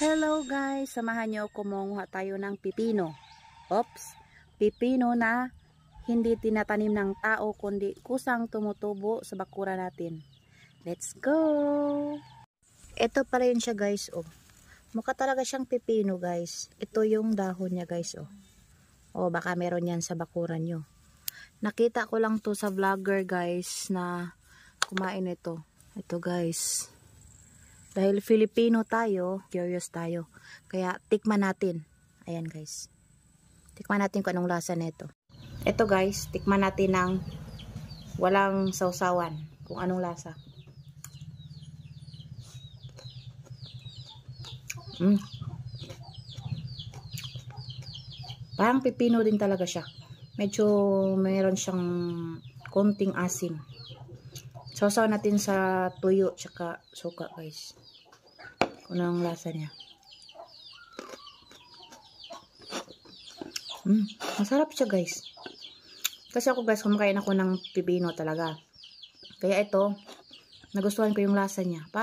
Hello guys, samahan niyo ako kumuha tayo ng pipino. Oops, pipino na hindi tinatanim ng tao kundi kusang tumutubo sa bakura natin. Let's go! Ito pa rin siya guys, oh. Mukha talaga siyang pipino guys. Ito yung dahon niya guys, oh. Oh, baka meron yan sa bakuran nyo. Nakita ko lang to sa vlogger guys na kumain ito. Ito guys. Dahil Filipino tayo, curious tayo. Kaya tikman natin. Ayan guys. Tikman natin kung anong lasa nito. Ito guys, tikman natin ng walang sausawan. Kung anong lasa. Parang pipino din talaga siya. Medyo mayroon siyang konting asim. Sausaw natin sa tuyo tsaka suka guys. Kung anong lasa niya. Masarap siya guys. Kasi ako guys, kumakain ako ng pipino talaga. Kaya ito, nagustuhan ko yung lasa niya.